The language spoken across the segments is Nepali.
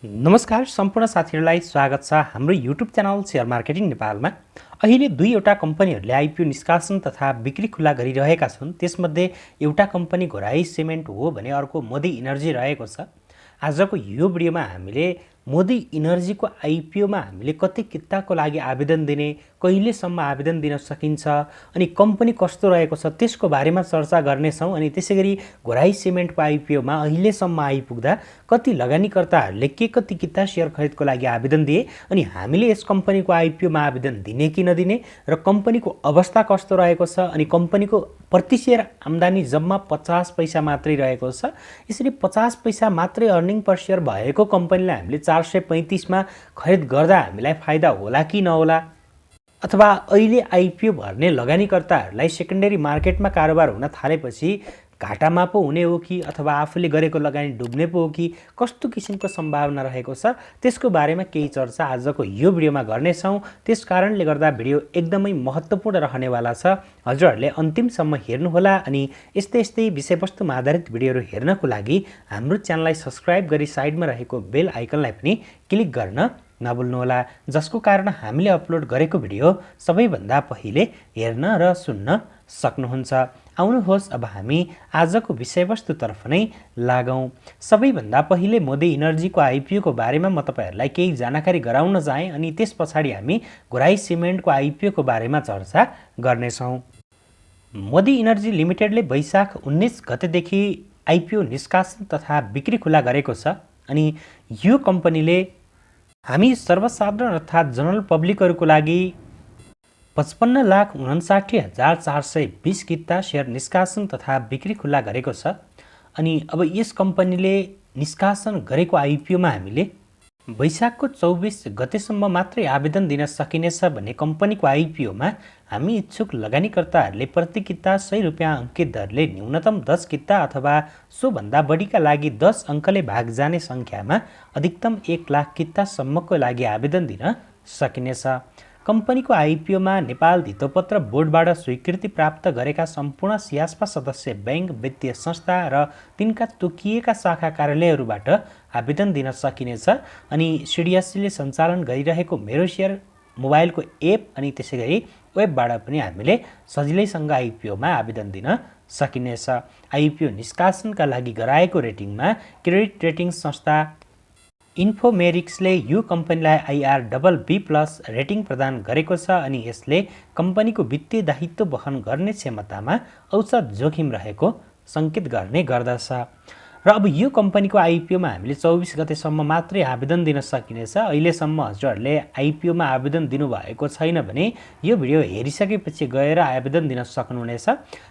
नमस्कार सम्पूर्ण साथीहरूलाई स्वागत छ हाम्रो युट्युब च्यानल सेयर मार्केटिङ नेपालमा। अहिले दुईवटा कम्पनीहरूले आइपिओ निष्कासन तथा बिक्री खुला गरिरहेका छन्। त्यसमध्ये एउटा कम्पनी घोराई सिमेन्ट हो भने अर्को मोदी इनर्जी रहेको छ। आजको यो भिडियोमा हामीले मोदी इनर्जीको आइपिओमा हामीले कति किताको लागि आवेदन दिने, कहिलेसम्म आवेदन दिन सकिन्छ अनि कम्पनी कस्तो रहेको छ त्यसको बारेमा चर्चा गर्नेछौँ। अनि त्यसैगरी घोराई सिमेन्टको आइपिओमा अहिलेसम्म आइपुग्दा कति लगानीकर्ताहरूले के कति किता सेयर खरिदको लागि आवेदन दिए अनि हामीले यस कम्पनीको आइपिओमा आवेदन दिने कि नदिने र कम्पनीको अवस्था कस्तो रहेको छ अनि कम्पनीको प्रति सेयर आम्दानी जम्मा 50 पैसा मात्रै रहेको छ। यसरी 50 पैसा मात्रै अर्निङ पर सेयर भएको कम्पनीलाई हामीले 435 मा खरिद गर्दा हामीलाई फाइदा होला कि नहोला, अथवा अहिले आइपिओ भर्ने लगानीकर्ताहरूलाई सेकेन्डरी मार्केटमा कारोबार हुन थालेपछि घाटामा पो हुने हो कि अथवा आफूले गरेको लगानी डुब्ने पो हो कि कस्तो किसिमको सम्भावना रहेको छ त्यसको बारेमा केही चर्चा आजको यो भिडियोमा गर्नेछौँ। त्यसकारणले गर्दा भिडियो एकदमै महत्त्वपूर्ण रहनेवाला छ। हजुरहरूले अन्तिमसम्म हेर्नुहोला अनि यस्तै विषयवस्तुमा आधारित भिडियोहरू हेर्नको लागि हाम्रो च्यानललाई सब्स्क्राइब गरी साइडमा रहेको बेल आइकनलाई पनि क्लिक गर्न नभुल्नुहोला, जसको कारण हामीले अपलोड गरेको भिडियो सबैभन्दा पहिले हेर्न र सुन्न सक्नुहुन्छ। आउनुहोस् अब हामी आजको विषयवस्तुतर्फ नै लागौँ। सबैभन्दा पहिले मोदी इनर्जीको आइपिओको बारेमा म तपाईहरुलाई केही जानकारी गराउन चाहे अनि त्यस पछाडि हामी घोराई सिमेन्टको आइपिओको बारेमा चर्चा गर्नेछौँ। मोदी इनर्जी लिमिटेडले वैशाख 19 गतेदेखि आइपिओ निष्कासन तथा बिक्री खुला गरेको छ। अनि यो कम्पनीले हामी सर्वसाधारण अर्थात् जनरल पब्लिकहरूको लागि 55,59,420 किता सेयर निष्कासन तथा बिक्री खुला गरेको छ। अनि अब यस कम्पनीले निष्कासन गरेको आइपिओमा हामीले वैशाखको 24 गतेसम्म मात्रै आवेदन दिन सकिनेछ भने कम्पनीको आइपिओमा हामी इच्छुक लगानीकर्ताहरूले प्रति किता 100 रुपियाँ अङ्कित दरले न्यूनतम 10 किता अथवा सोभन्दा बढीका लागि 10 अङ्कले भाग जाने सङ्ख्यामा अधिकतम 1 लाख कितासम्मको लागि आवेदन दिन सकिनेछ। कम्पनीको आइपिओमा नेपाल धितोपत्र बोर्डबाट स्वीकृति प्राप्त गरेका सम्पूर्ण सियास्पा सदस्य बैंक, वित्तीय संस्था र तिनका तोकिएका शाखा कार्यालयहरूबाट आवेदन दिन सकिनेछ। अनि सिडिएससीले सञ्चालन गरिरहेको मेरो सेयर मोबाइलको एप अनि त्यसैगरी वेबबाट पनि हामीले सजिलैसँग आइपिओमा आवेदन दिन सकिनेछ। आइपिओ निष्कासनका लागि गराएको रेटिङमा क्रेडिट रेटिङ संस्था इन्फोमेरिक्सले यो कम्पनीलाई IR++ रेटिङ प्रदान गरेको छ। अनि यसले कम्पनीको वित्तीय दायित्व वहन गर्ने क्षमतामा औसत जोखिम रहेको सङ्केत गर्ने गर्दछ। र अब यो कम्पनीको आइपिओमा हामीले 24 गतेसम्म मात्रै आवेदन दिन सकिनेछ। अहिलेसम्म हजुरहरूले आइपिओमा आवेदन दिनुभएको छैन भने यो भिडियो हेरिसकेपछि गएर आवेदन दिन सक्नुहुनेछ।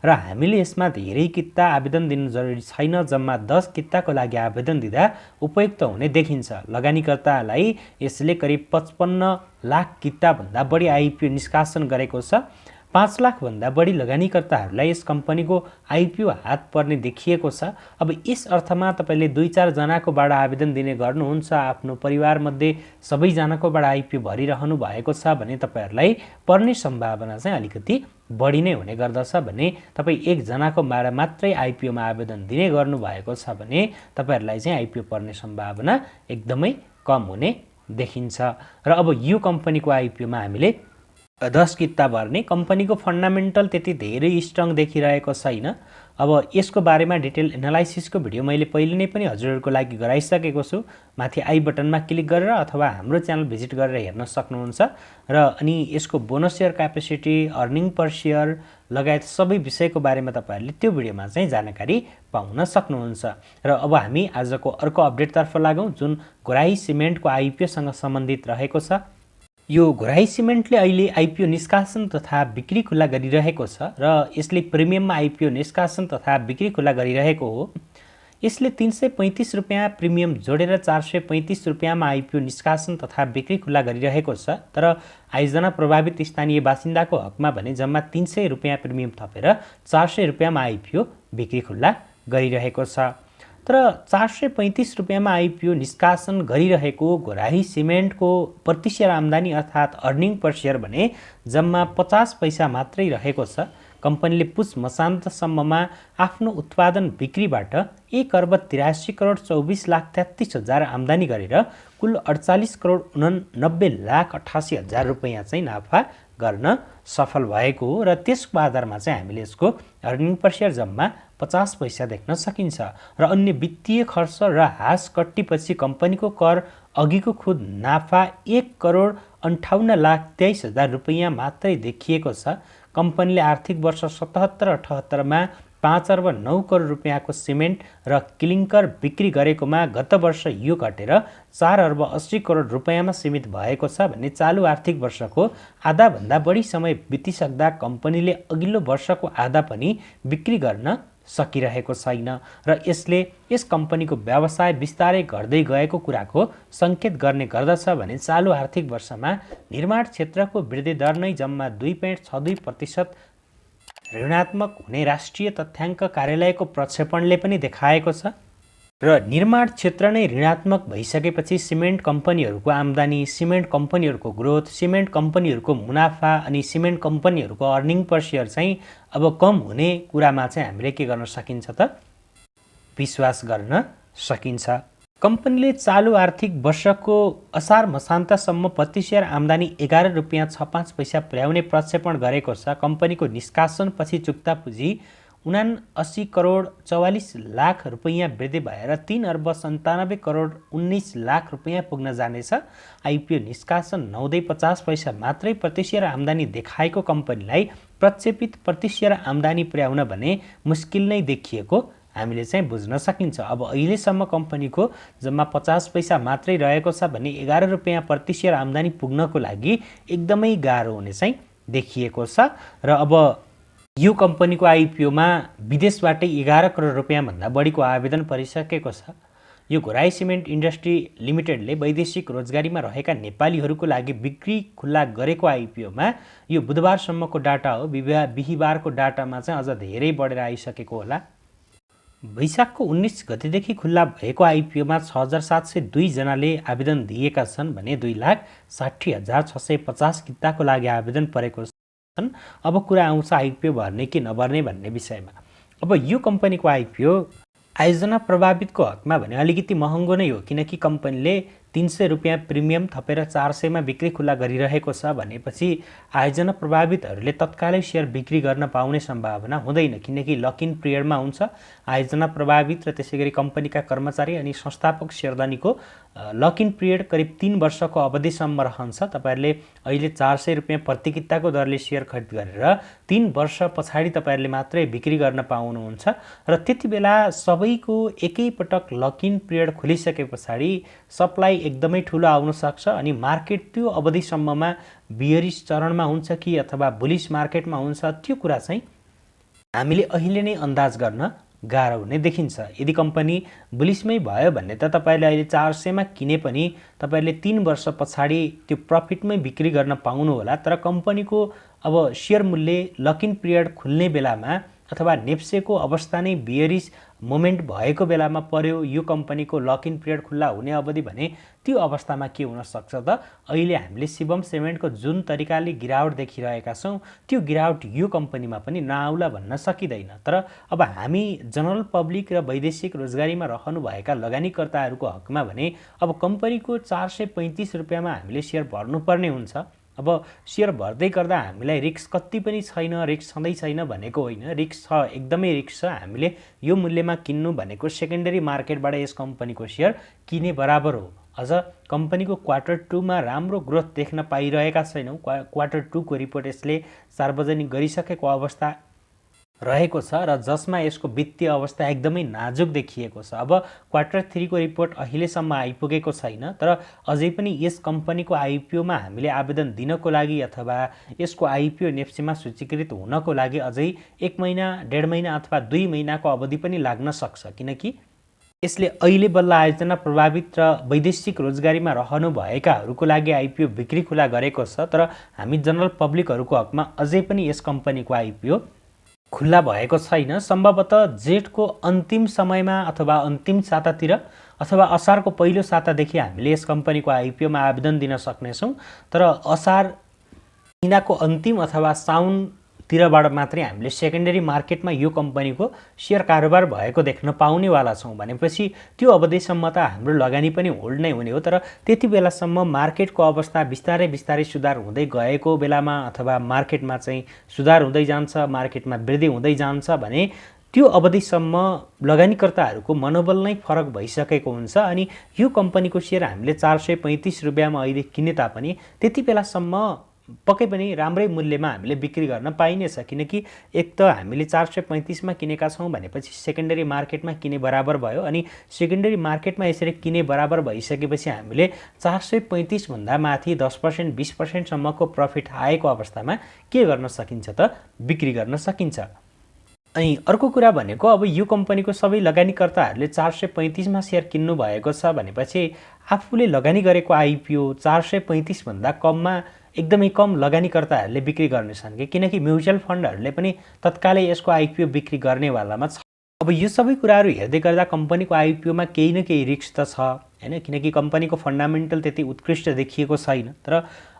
र हामीले यसमा धेरै किता आवेदन दिनु जरुरी छैन, जम्मा 10 किताको लागि आवेदन दिँदा उपयुक्त हुने देखिन्छ। लगानीकर्तालाई यसले करिब 55 लाख किताभन्दा बढी आइपिओ निष्कासन गरेको छ। 5 लाख भन्दा बढी लगानीकर्ताहरूलाई यस कम्पनीको आइपिओ हात पर्ने देखिएको छ। अब यस अर्थमा तपाईले 2-4 जनाकोबाट आवेदन दिने गर्नुहुन्छ, आफ्नो परिवारमध्ये सबैजनाकोबाट आइपिओ भरिरहनु भएको छ भने तपाईहरुलाई पर्ने सम्भावना चाहिँ अलिकति बढी नै हुने गर्दछ। भने तपाई 1 जनाकोबाट मात्रै आइपिओमा आवेदन दिने गर्नु भएको छ भने तपाईहरुलाई चाहिँ आइपिओ पर्ने सम्भावना एकदमै कम हुने देखिन्छ। र अब यो कम्पनीको आइपिओमा हामीले 10 किता भर्ने कम्पनीको फन्डामेन्टल त्यति धेरै स्ट्रङ देखिरहेको छैन। अब यसको बारेमा डिटेल एनालाइसिसको भिडियो मैले पहिले नै पनि हजुरहरूको लागि गराइसकेको छु। माथि आई बटनमा क्लिक गरेर अथवा हाम्रो च्यानल भिजिट गरेर हेर्न सक्नुहुन्छ। र अनि यसको बोनस सेयर क्यापेसिटी, अर्निङ पर सेयर लगायत सबै विषयको बारेमा तपाईहरुले त्यो भिडियोमा चाहिँ जानकारी पाउन सक्नुहुन्छ। र अब हामी आजको अर्को अपडेटतर्फ लागौँ जुन घोराई सिमेन्टको आइपिओसँग सम्बन्धित रहेको छ। यो घोराई सिमेन्टले अहिले आइपिओ निष्कासन तथा बिक्री खुला गरिरहेको छ र यसले प्रिमियममा आइपिओ निष्कासन तथा बिक्री खुला गरिरहेको हो। यसले 335 रुपियाँ प्रिमियम जोडेर 435 रुपियाँमा आइपिओ निष्कासन तथा बिक्री खुला गरिरहेको छ। तर आयोजना प्रभावित स्थानीय बासिन्दाको हकमा भने जम्मा 300 रुपियाँ प्रिमियम थपेर 400 रुपियाँमा आइपिओ बिक्री खुला गरिरहेको छ। तर 435 रुपियाँमा आइपिओ निष्कासन गरिरहेको घोराई सिमेन्टको प्रति सेयर आम्दानी अर्थात् अर्निङ पर सेयर भने जम्मा 50 पैसा मात्रै रहेको छ। कम्पनीले पुस मसान्तसम्ममा आफ्नो उत्पादन बिक्रीबाट 1,83,24,33,000 आम्दानी गरेर कुल 48,89,88,000 रुपैयाँ चाहिँ नाफा गर्न सफल भएको हो र त्यसको आधारमा चाहिँ हामीले यसको अर्निङ पर सेयर जम्मा 50 पैसा देख्न सकिन्छ। र अन्य वित्तीय खर्च र ह्रास कट्टीपछि कम्पनीको कर अघिको खुद नाफा 1,58,23,000 रुपैयाँ मात्रै देखिएको छ। कम्पनीले आर्थिक वर्ष 77-78मा 5,09,00,00,000 रुपैयाँको सिमेन्ट र क्लिङ्कर बिक्री गरेकोमा गत वर्ष यो घटेर 4,80,00,00,000 रुपैयाँमा सीमित भएको छ भने चालु आर्थिक वर्षको आधाभन्दा बढी समय बितिसक्दा कम्पनीले अघिल्लो वर्षको आधा पनि बिक्री गर्न सकिरहेको छैन र यसले यस कम्पनीको व्यवसाय बिस्तारै घट्दै गएको कुराको सङ्केत गर्ने गर्दछ भने चालु आर्थिक वर्षमा निर्माण क्षेत्रको वृद्धि दर नै जम्मा 2.62% ऋणात्मक हुने राष्ट्रिय तथ्याङ्क कार्यालयको प्रक्षेपणले पनि देखाएको छ। र निर्माण क्षेत्र नै ऋणात्मक भइसकेपछि सिमेन्ट कम्पनीहरूको आम्दानी, सिमेन्ट कम्पनीहरूको ग्रोथ, सिमेन्ट कम्पनीहरूको मुनाफा अनि सिमेन्ट कम्पनीहरूको अर्निङ पर सेयर चाहिँ अब कम हुने कुरामा चाहिँ हामीले के गर्न सकिन्छ त विश्वास गर्न सकिन्छ। कम्पनीले चालु आर्थिक वर्षको असार मसान्तसम्म प्रति सेयर आम्दानी 11 रुपैयाँ 65 पैसा पुर्याउने प्रक्षेपण गरेको छ। कम्पनीको निष्कासनपछि चुक्ता पुँजी 79,44,00,00,000 रुपैयाँ वृद्धि भएर 3,97,19,00,000 रुपैयाँ पुग्न जानेछ। आइपिओ निष्कासन नहुँदै 50 पैसा मात्रै प्रति सेयर आम्दानी देखाएको कम्पनीलाई प्रक्षेपित प्रति सेयर आम्दानी पुर्याउन भने मुस्किल नै देखिएको हामीले चाहिँ बुझ्न सकिन्छ। अब अहिलेसम्म कम्पनीको जम्मा 50 पैसा मात्रै रहेको छ भने 11 रुपैयाँ प्रति सेयर आम्दानी पुग्नको लागि एकदमै गाह्रो हुने चाहिँ देखिएको छ। र अब यो कम्पनीको आइपिओमा विदेशबाटै 11 करोड रुपैयाँभन्दा बढीको आवेदन परिसकेको छ। यो घोराई सिमेन्ट इन्डस्ट्री लिमिटेडले वैदेशिक रोजगारीमा रहेका नेपालीहरूको लागि बिक्री खुल्ला गरेको आइपिओमा यो बुधबारसम्मको डाटा हो। बिहिबारको डाटामा चाहिँ अझ धेरै बढेर आइसकेको होला। वैशाखको 19 गतेदेखि खुल्ला भएको आइपिओमा 6,702 जनाले आवेदन दिएका छन् भने 2,60,650 किताको लागि आवेदन परेको छन्। अब कुरा आउँछ आइपिओ भर्ने कि नभर्ने भन्ने विषयमा। अब यो कम्पनीको आइपिओ आयोजना प्रभावितको हकमा भने अलिकति महँगो नै हो, किनकि कम्पनीले 300 रुपैयाँ प्रिमियम थपेर 400मा बिक्री खुल्ला गरिरहेको छ भनेपछि आयोजना प्रभावितहरूले तत्कालै सेयर बिक्री गर्न पाउने सम्भावना हुँदैन, किनकि लक इन पिरियडमा हुन्छ। आयोजना प्रभावित र त्यसैगरी कम्पनीका कर्मचारी अनि संस्थापक शेयरधानीको लक इन पिरियड करिब 3 वर्षको अवधिसम्म रहन्छ। तपाईहरुले अहिले 400 रुपैयाँ प्रति किताको दरले सेयर खरिद गरेर 3 वर्ष पछाडि तपाईहरुले मात्रै बिक्री गर्न पाउनुहुन्छ र त्यतिबेला सबैको एकै पटक लक इन पिरियड खुलिसके पछाडि सप्लाई एकदमै ठूलो आउन सक्छ अनि मार्केट त्यो अवधिसम्ममा बियरिश चरणमा हुन्छ कि अथवा बुलिश मार्केटमा हुन्छ त्यो कुरा चाहिँ हामीले अहिले नै अन्दाज गर्न गाह्रो हुने देखिन्छ। यदि कम्पनी बुलिशमै भयो भने त तपाईले अहिले 400 मा किने पनि तपाईले 3 वर्ष पछाडि त्यो प्रफिटमै बिक्री गर्न पाउनु होला। तर कम्पनीको अब शेयर मूल्य लक इन पिरियड खुल्ने बेलामा अथवा नेप्सेको अवस्था नै बियरिश मोमेन्ट भएको बेलामा पर्यो, यो कम्पनीको लक इन पिरियड खुल्ला हुने अवधि भने त्यो अवस्थामा के हुन सक्छ त अहिले हामीले शिवम सिमेन्टको जुन तरिकाले गिरावट देखिरहेका छौं त्यो गिरावट यो कम्पनीमा पनि नआउला भन्न सकिदैन। तर अब हामी जनरल पब्लिक र वैदेशिक रोजगारीमा रहनु भएका लगानीकर्ताहरूको हकमा भने अब कम्पनीको 435 रुपैयाँमा हामीले शेयर भर्नुपर्ने हुन्छ। अब शेयर भर्दै गर्दा हामीलाई रिस्क कति पनि छैन, रिस्क छँदै छैन भनेको होइन, रिस्क छ, एकदमै रिस्क छ। हामीले यो मूल्यमा किन्नु भनेको सेकेन्डरी मार्केटबाट यस कम्पनीको शेयर किने बराबर हो। अझ कम्पनीको क्वार्टर 2 मा राम्रो ग्रोथ देख्न पाइरहेका छैनौं। क्वार्टर 2 को रिपोर्ट यसले सार्वजनिक गरिसकेको अवस्था रहेको छ र जसमा यसको वित्तीय अवस्था एकदमै नाजुक देखिएको छ। अब क्वार्टर 3 को रिपोर्ट अहिलेसम्म आइपुगेको छैन, तर अझै पनि यस कम्पनीको आइपिओमा हामीले आवेदन दिनको लागि अथवा यसको आइपिओ नेप्सेमा सूचीकृत हुनको लागि अझै 1 महिना, 1.5 महिना अथवा 2 महिनाको अवधि पनि लाग्न सक्छ, किनकि यसले अहिले बल्ल आयोजना प्रभावित र वैदेशिक रोजगारीमा रहनु भएकाहरूको लागि आइपिओ बिक्री खुला गरेको छ। तर हामी जनरल पब्लिकहरूको हकमा अझै पनि यस कम्पनीको आइपिओ खुल्ला भएको छैन। सम्भवतः जेठको अन्तिम समयमा अथवा अन्तिम सातातिर अथवा असारको पहिलो सातादेखि हामीले यस कम्पनीको आइपिओमा आवेदन दिन सक्नेछौँ। तर असार महिनाको अन्तिम अथवा साउन तिरबाट मात्रै हामीले सेकेन्डरी मार्केटमा यो कम्पनीको सेयर कारोबार भएको देख्न पाउनेवाला छौँ भनेपछि त्यो अवधिसम्म त हाम्रो लगानी पनि होल्ड नै हुने हो। तर त्यति बेलासम्म मार्केटको अवस्था बिस्तारै बिस्तारै सुधार हुँदै गएको बेलामा अथवा मार्केटमा चाहिँ सुधार हुँदै जान्छ, मार्केटमा वृद्धि हुँदै जान्छ भने त्यो अवधिसम्म लगानीकर्ताहरूको मनोबल नै फरक भइसकेको हुन्छ अनि यो कम्पनीको सेयर हामीले 435 रुपियाँमा अहिले किने तापनि त्यति बेलासम्म पक्कै पनि राम्रै मूल्यमा हामीले बिक्री गर्न पाइनेछ, किनकि एक त हामीले 435 मा किनेका छौँ भनेपछि सेकेन्डरी मार्केटमा किने बराबर भयो अनि सेकेन्डरी मार्केटमा यसरी किने बराबर भइसकेपछि हामीले 435 भन्दा माथि 10% 20% सम्मको प्रफिट आएको अवस्थामा के गर्न सकिन्छ त बिक्री गर्न सकिन्छ। अनि अर्को कुरा भनेको अब यो कम्पनीको सबै लगानीकर्ताहरूले 435 मा सेयर किन्नु भएको छ भनेपछि आफूले लगानी गरेको आइपिओ 435 भन्दा कममा एकदमै कम लगानीकर्ताहरूले बिक्री गर्नेछन् किनकि म्युचुअल फन्डहरूले पनि तत्कालै यसको आइपिओ बिक्री गर्नेवालामा छ। अब यो सबै कुराहरू हेर्दै गर्दा कम्पनीको आइपिओमा केही न केही रिस्क त छ हैन, किनकि कम्पनीको फन्डामेन्टल त्यति उत्कृष्ट देखिएको छैन। तर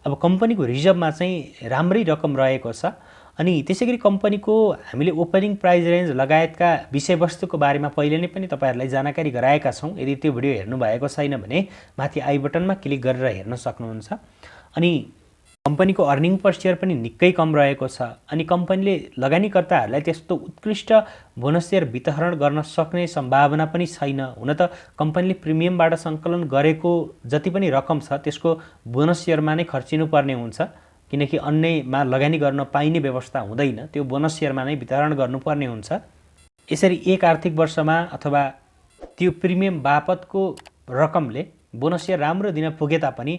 अब कम्पनीको रिजर्भमा चाहिँ राम्रै रकम रहेको छ अनि त्यसैगरी कम्पनीको हामीले ओपनिङ प्राइस रेन्ज लगायतका विषयवस्तुको बारेमा पहिले नै पनि तपाईहरुलाई जानकारी गराएका छौं। यदि त्यो भिडियो हेर्नु भएको छैन भने माथि आई बटनमा क्लिक गरेर हेर्न सक्नुहुन्छ। अनि कम्पनीको अर्निङ पर शेयर पनि निकै कम रहेको छ अनि कम्पनीले लगानीकर्ताहरूलाई त्यस्तो उत्कृष्ट बोनस शेयर वितरण गर्न सक्ने सम्भावना पनि छैन। हुन त कम्पनीले प्रिमियमबाट सङ्कलन गरेको जति पनि रकम छ त्यसको बोनस शेयरमा नै खर्चिनु पर्ने हुन्छ, किनकि अन्यमा लगानी गर्न पाइने व्यवस्था हुँदैन, त्यो बोनस शेयरमा नै वितरण गर्नुपर्ने हुन्छ। यसरी एक आर्थिक वर्षमा अथवा त्यो प्रिमियम बापतको रकमले बोनस शेयर राम्रो दिन पुगे तापनि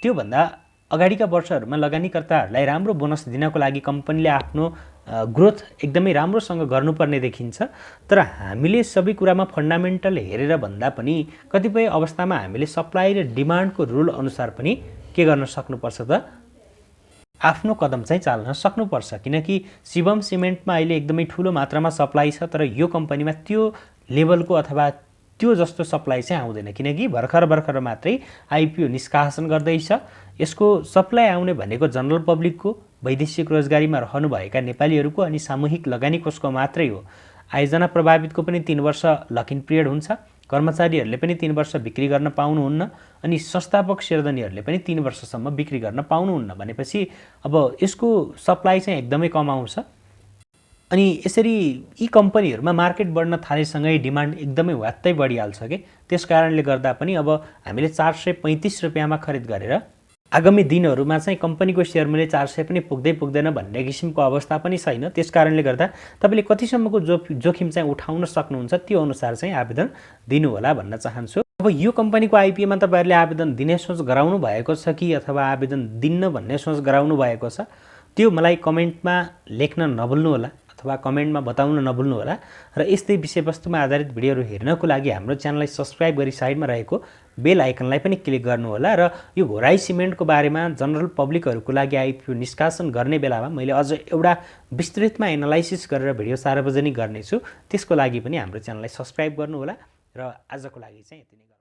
त्योभन्दा अगाडिका वर्षहरूमा लगानीकर्ताहरूलाई राम्रो बोनस दिनको लागि कम्पनीले आफ्नो ग्रोथ एकदमै राम्रोसँग गर्नुपर्ने देखिन्छ। तर हामीले सबै कुरामा फन्डामेन्टल हेरेर भन्दा पनि कतिपय अवस्थामा हामीले सप्लाई र डिमान्डको रुल अनुसार पनि के गर्न सक्नुपर्छ त आफ्नो कदम चाहिँ चाल्न सक्नुपर्छ। किनकि शिवम सिमेन्टमा अहिले एकदमै ठूलो मात्रामा सप्लाई छ तर यो कम्पनीमा त्यो लेभलको अथवा त्यो जस्तो सप्लाई चाहिँ आउँदैन, किनकि भर्खर मात्रै आइपिओ निष्कासन गर्दैछ। यसको सप्लाई आउने भनेको जनरल पब्लिकको, वैदेशिक रोजगारीमा रहनुभएका नेपालीहरूको अनि सामूहिक लगानी कोषको मात्रै हो। आयोजना प्रभावितको पनि 3 वर्ष लक इन पिरियड हुन्छ, कर्मचारीहरूले पनि 3 वर्ष बिक्री गर्न पाउनुहुन्न अनि संस्थापक शेयरधनीहरूले पनि 3 वर्षसम्म बिक्री गर्न पाउनुहुन्न भनेपछि अब यसको सप्लाई चाहिँ एकदमै कम आउँछ। अनि यसरी यी कम्पनीहरुमा मार्केट बढ्न थालेसँगै डिमान्ड एकदमै वात्तै बढिहाल्छ के। त्यसकारणले गर्दा पनि अब हामीले 435 रुपैयाँमा खरिद गरेर आगामी दिनहरुमा चाहिँ कम्पनीको शेयर मूल्य 400 पनि पुग्दैन भन्ने किसिमको अवस्था पनि छैन। त्यसकारणले गर्दा तपाईले कतिसम्मको जोखिम चाहिँ उठाउन सक्नुहुन्छ त्यो अनुसार चाहिँ आवेदन दिनु होला भन्न चाहन्छु। अब यो कम्पनीको आइपिओमा तपाईहरुले आवेदन दिने सोच गराउनु भएको छ कि अथवा आवेदन दिन्न भन्ने सोच गराउनु भएको छ त्यो मलाई कमेन्टमा लेख्न नभुल्नु होला अथवा कमेन्टमा बताउन नभुल्नु होला। र यस्तै विषयवस्तुमा आधारित भिडियोहरु हेर्नको लागि हाम्रो च्यानललाई सब्स्क्राइब गरी साइडमा रहेको बेल आइकनलाई पनि क्लिक गर्नु होला। र यो घोराई सिमेन्टको बारेमा जनरल पब्लिकहरुको लागि आइपिओ निष्कासन गर्ने बेलामा मैले अझ एउटा विस्तृतमा एनालाइसिस गरेर भिडियो सार्वजनिक गर्नेछु, त्यसको लागि पनि हाम्रो च्यानललाई सब्स्क्राइब गर्नु होला। र आजको लागि चाहिँ यति नै।